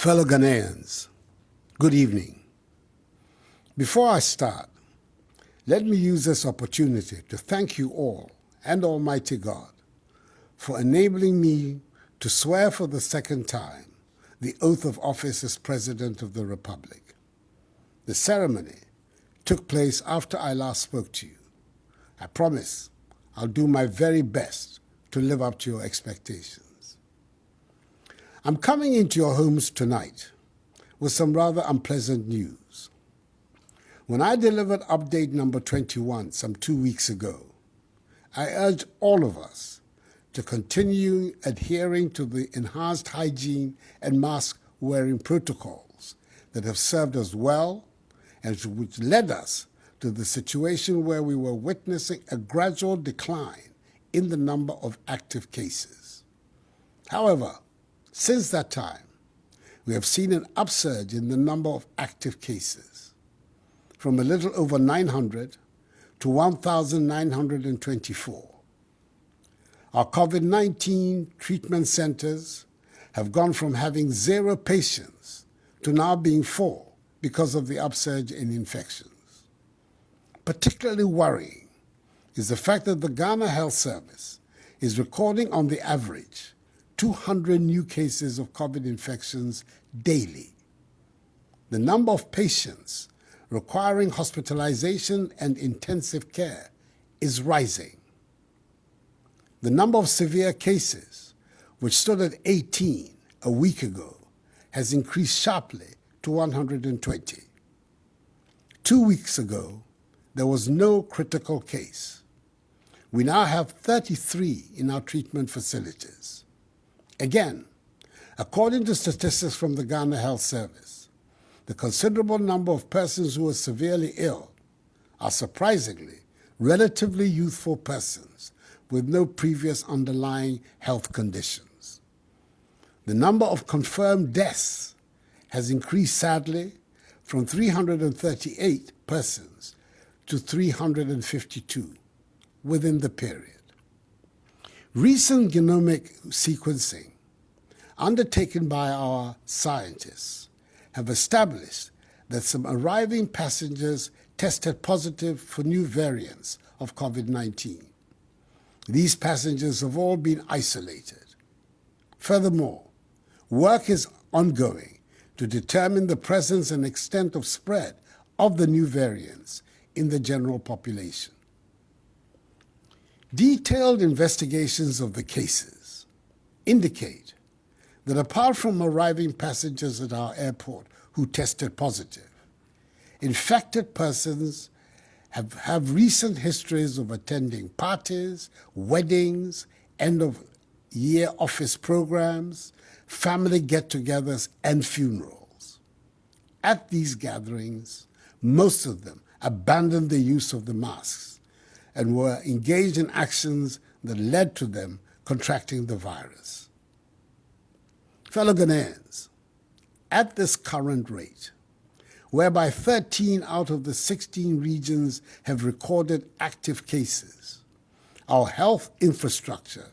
Fellow Ghanaians, good evening. Before I start, let me use this opportunity to thank you all and Almighty God for enabling me to swear for the second time the oath of office as President of the Republic. The ceremony took place after I last spoke to you. I promise I'll do my very best to live up to your expectations. I'm coming into your homes tonight with some rather unpleasant news. When I delivered update number 21 some 2 weeks ago, I urged all of us to continue adhering to the enhanced hygiene and mask-wearing protocols that have served us well and which led us to the situation where we were witnessing a gradual decline in the number of active cases. However, since that time, we have seen an upsurge in the number of active cases, from a little over 900 to 1,924. Our COVID-19 treatment centers have gone from having 0 patients to now being 4 because of the upsurge in infections. Particularly worrying is the fact that the Ghana Health Service is recording on the average 200 new cases of COVID infections daily. The number of patients requiring hospitalization and intensive care is rising. The number of severe cases, which stood at 18 a week ago, has increased sharply to 120. 2 weeks ago, there was no critical case. We now have 33 in our treatment facilities. Again, according to statistics from the Ghana Health Service, the considerable number of persons who are severely ill are surprisingly relatively youthful persons with no previous underlying health conditions. The number of confirmed deaths has increased sadly from 338 persons to 352 within the period. Recent genomic sequencing undertaken by our scientists have established that some arriving passengers tested positive for new variants of COVID-19. These passengers have all been isolated. Furthermore, work is ongoing to determine the presence and extent of spread of the new variants in the general population. Detailed investigations of the cases indicate that apart from arriving passengers at our airport who tested positive, infected persons have recent histories of attending parties, weddings, end-of-year office programs, family get-togethers, and funerals. At these gatherings, most of them abandoned the use of the masks and were engaged in actions that led to them contracting the virus. Fellow Ghanaians, at this current rate, whereby 13 out of the 16 regions have recorded active cases, our health infrastructure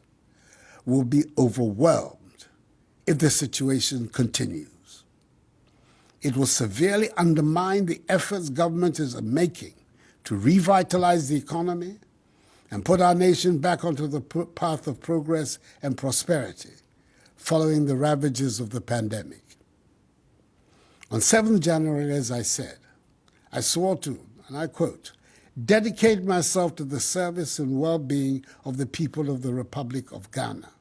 will be overwhelmed if the situation continues. It will severely undermine the efforts government is making to revitalize the economy and put our nation back onto the path of progress and prosperity following the ravages of the pandemic. On 7th January, as I said, I swore to, and I quote, dedicate myself to the service and well-being of the people of the Republic of Ghana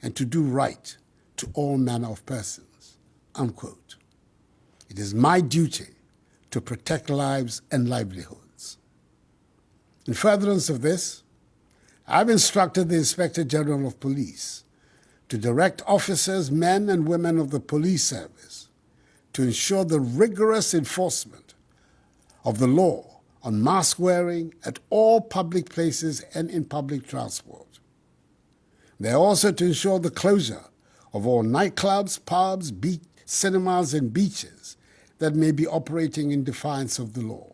and to do right to all manner of persons, unquote. It is my duty to protect lives and livelihoods. In furtherance of this, I've instructed the Inspector General of Police to direct officers, men and women of the police service to ensure the rigorous enforcement of the law on mask wearing at all public places and in public transport. They are also to ensure the closure of all nightclubs, pubs, cinemas and beaches that may be operating in defiance of the law.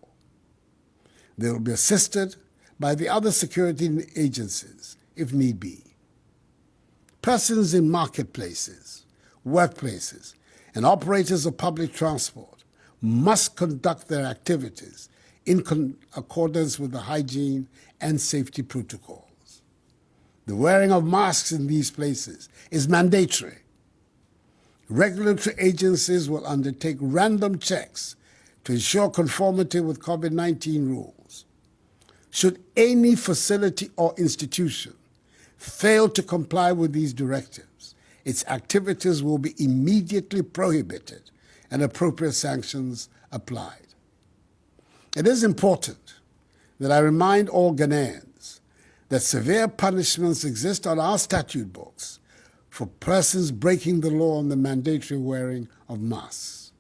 They will be assisted by the other security agencies if need be. Persons in marketplaces, workplaces, and operators of public transport must conduct their activities in accordance with the hygiene and safety protocols. The wearing of masks in these places is mandatory. Regulatory agencies will undertake random checks to ensure conformity with COVID-19 rules. Should any facility or institution fail to comply with these directives, its activities will be immediately prohibited and appropriate sanctions applied. It is important that I remind all Ghanaians that severe punishments exist on our statute books for persons breaking the law on the mandatory wearing of masks.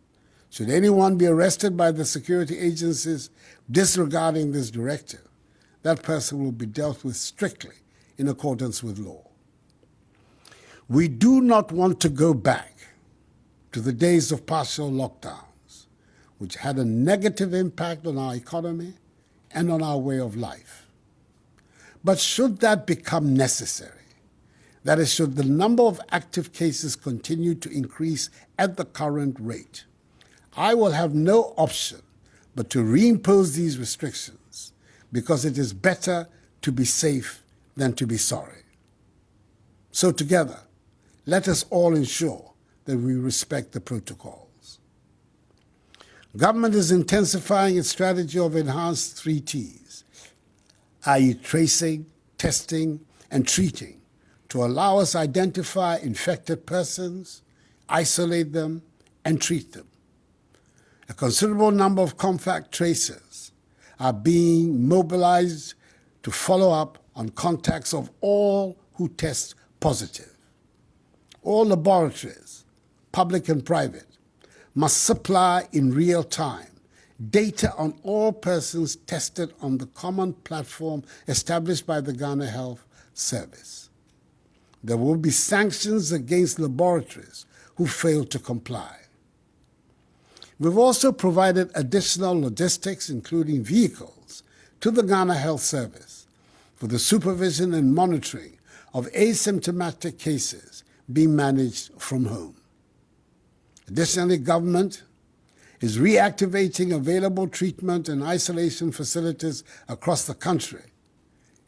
Should anyone be arrested by the security agencies disregarding this directive, that person will be dealt with strictly in accordance with law. We do not want to go back to the days of partial lockdowns, which had a negative impact on our economy and on our way of life. But should that become necessary, that is, should the number of active cases continue to increase at the current rate, I will have no option but to reimpose these restrictions, because it is better to be safe than to be sorry. So together, let us all ensure that we respect the protocols. Government is intensifying its strategy of enhanced 3 Ts, i.e. tracing, testing, and treating, to allow us to identify infected persons, isolate them, and treat them. A considerable number of contact tracers are being mobilized to follow up on contacts of all who test positive. All laboratories, public and private, must supply in real time data on all persons tested on the common platform established by the Ghana Health Service. There will be sanctions against laboratories who fail to comply. We've also provided additional logistics, including vehicles, to the Ghana Health Service for the supervision and monitoring of asymptomatic cases being managed from home. Additionally, government is reactivating available treatment and isolation facilities across the country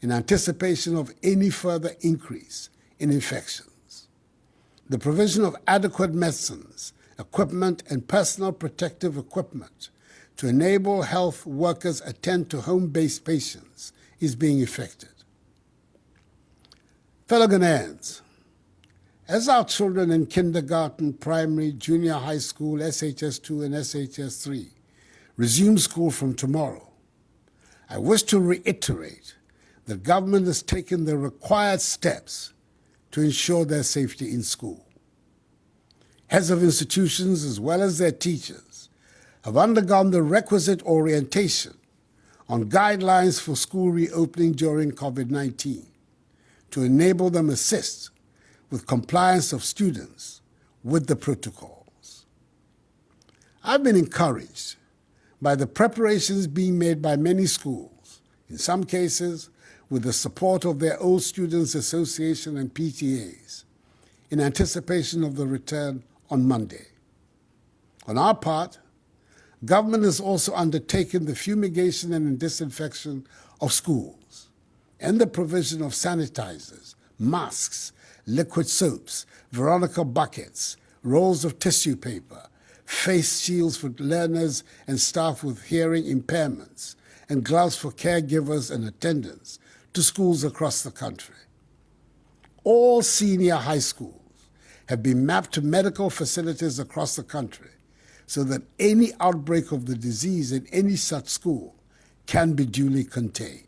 in anticipation of any further increase in infections. The provision of adequate medicines, equipment, and personal protective equipment to enable health workers attend to home-based patients is being effected. Fellow Ghanaians, as our children in kindergarten, primary, junior high school, SHS2 and SHS3 resume school from tomorrow, I wish to reiterate that government has taken the required steps to ensure their safety in school. Heads of institutions, as well as their teachers, have undergone the requisite orientation on guidelines for school reopening during COVID-19 to enable them assist with compliance of students with the protocols. I've been encouraged by the preparations being made by many schools, in some cases with the support of their old Students Association and PTAs, in anticipation of the return on Monday. On our part, government has also undertaken the fumigation and disinfection of schools and the provision of sanitizers, masks, liquid soaps, Veronica buckets, rolls of tissue paper, face shields for learners and staff with hearing impairments, and gloves for caregivers and attendants to schools across the country. All senior high schools have been mapped to medical facilities across the country so that any outbreak of the disease in any such school can be duly contained.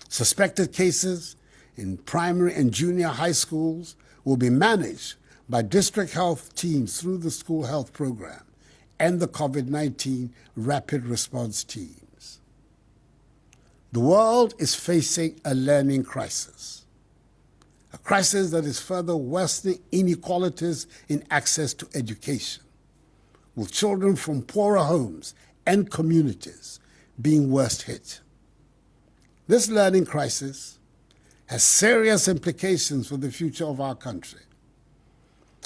Suspected cases in primary and junior high schools will be managed by district health teams through the school health program and the COVID-19 rapid response teams. The world is facing a learning crisis, a crisis that is further worsening inequalities in access to education, with children from poorer homes and communities being worst hit. This learning crisis has serious implications for the future of our country.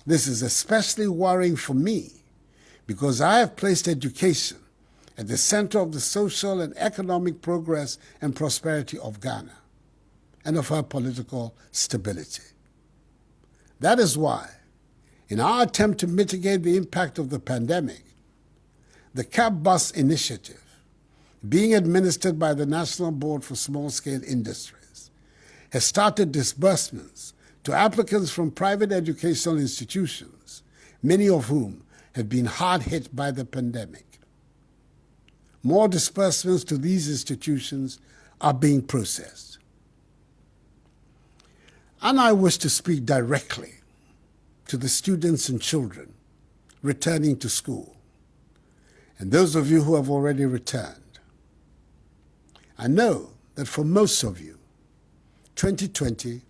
This is especially worrying for me because I have placed education at the center of the social and economic progress and prosperity of Ghana and of her political stability. That is why, in our attempt to mitigate the impact of the pandemic, the CAP Bus initiative, being administered by the National Board for Small-Scale Industries, has started disbursements to applicants from private educational institutions, many of whom have been hard hit by the pandemic. More disbursements to these institutions are being processed. And I wish to speak directly to the students and children returning to school, and those of you who have already returned. I know that for most of you, 2020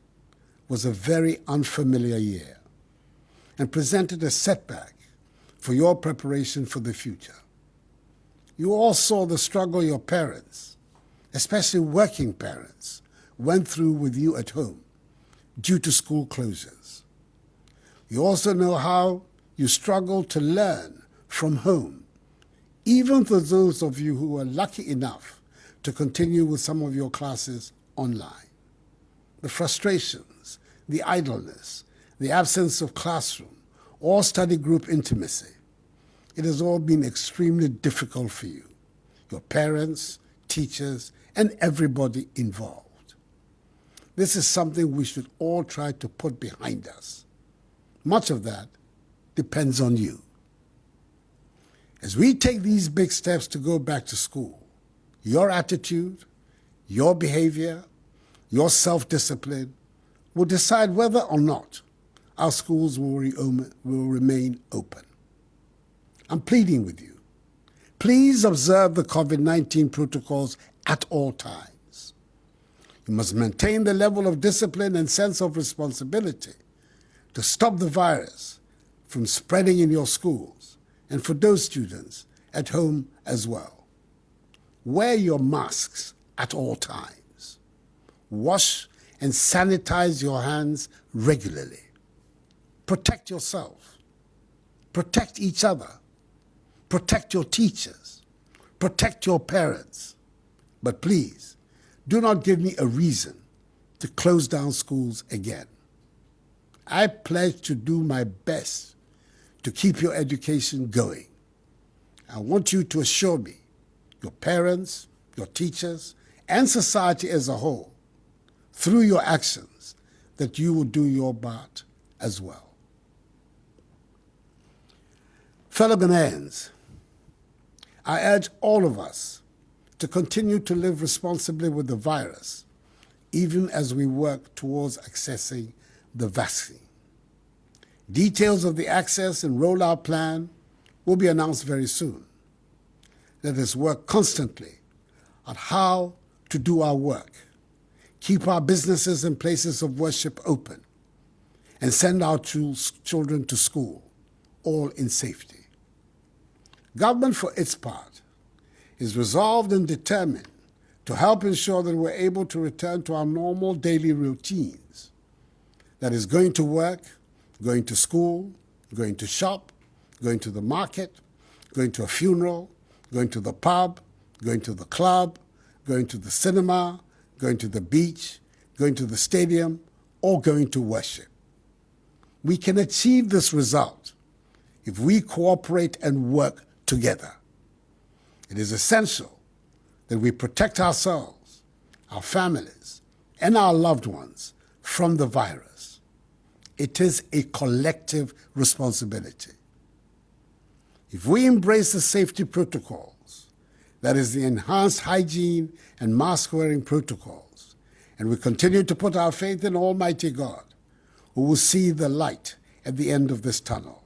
was a very unfamiliar year and presented a setback for your preparation for the future. You all saw the struggle your parents, especially working parents, went through with you at home due to school closures. You also know how you struggled to learn from home, even for those of you who were lucky enough to continue with some of your classes online. The frustrations, the idleness, the absence of classroom, or study group intimacy, it has all been extremely difficult for you, your parents, teachers, and everybody involved. This is something we should all try to put behind us. Much of that depends on you. As we take these big steps to go back to school, your attitude, your behavior, your self-discipline will decide whether or not our schools will remain open. I'm pleading with you. Please observe the COVID-19 protocols at all times. You must maintain the level of discipline and sense of responsibility to stop the virus from spreading in your schools and for those students at home as well. Wear your masks at all times. Wash and sanitize your hands regularly. Protect yourself. Protect each other. Protect your teachers. Protect your parents. But please, do not give me a reason to close down schools again. I pledge to do my best to keep your education going. I want you to assure me, your parents, your teachers, and society as a whole, through your actions, that you will do your part as well. Fellow Ghanaians, I urge all of us to continue to live responsibly with the virus, even as we work towards accessing the vaccine. Details of the access and rollout plan will be announced very soon. Let us work constantly on how to do our work, keep our businesses and places of worship open, and send our children to school, all in safety. Government, for its part, is resolved and determined to help ensure that we're able to return to our normal daily routines. That is going to work, going to school, going to shop, going to the market, going to a funeral, going to the pub, going to the club, going to the cinema, going to the beach, going to the stadium, or going to worship. We can achieve this result if we cooperate and work together. It is essential that we protect ourselves, our families, and our loved ones from the virus. It is a collective responsibility. If we embrace the safety protocols, that is the enhanced hygiene and mask-wearing protocols, and we continue to put our faith in Almighty God, we will see the light at the end of this tunnel.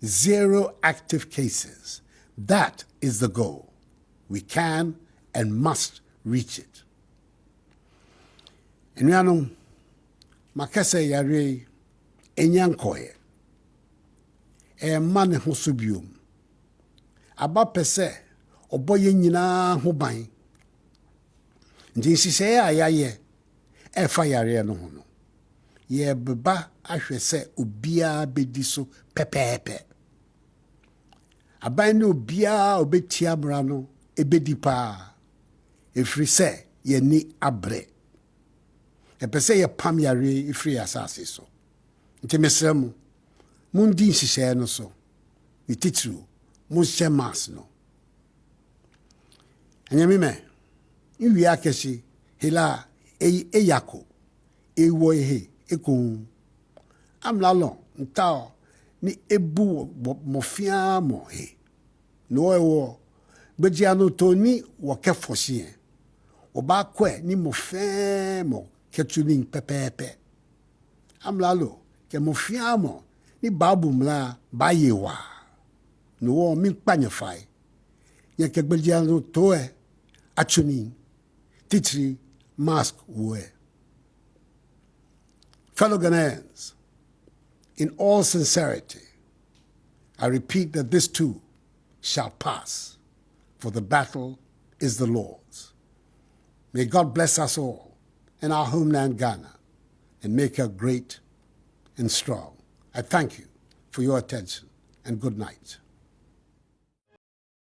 0 active cases. That is the goal. We can and must reach it. Enuanom, makase yare enyankoye. Man ho so biom. Aba pese oboye nyina ho ban. Nti sise ya yaye e fa yare no ho no. ye beba ahwe se obia bedi so pepepe. Aban no obia obetia bra no ebedi pa. Efri se ye ni abre. Epese ye pam yare efri asase so. Nti mesremu mundi nhihye no so. Ni titru mu hye mas no. Anyame me iwi akeshi hela eyako ewo ehe ekun amlalo ntao ni ebu mofia mo he no ewo bejiano toni wo kefosie oba kwe ni mofe mo ketuni pepepe amlalo ke mofia mo ni babu mla bayewa no wo mi panyefai ye ke bejiano toe achuni titri mask wear. Fellow Ghanaians, in all sincerity, I repeat that this too shall pass, for the battle is the Lord's. May God bless us all in our homeland Ghana and make her great and strong. I thank you for your attention and good night.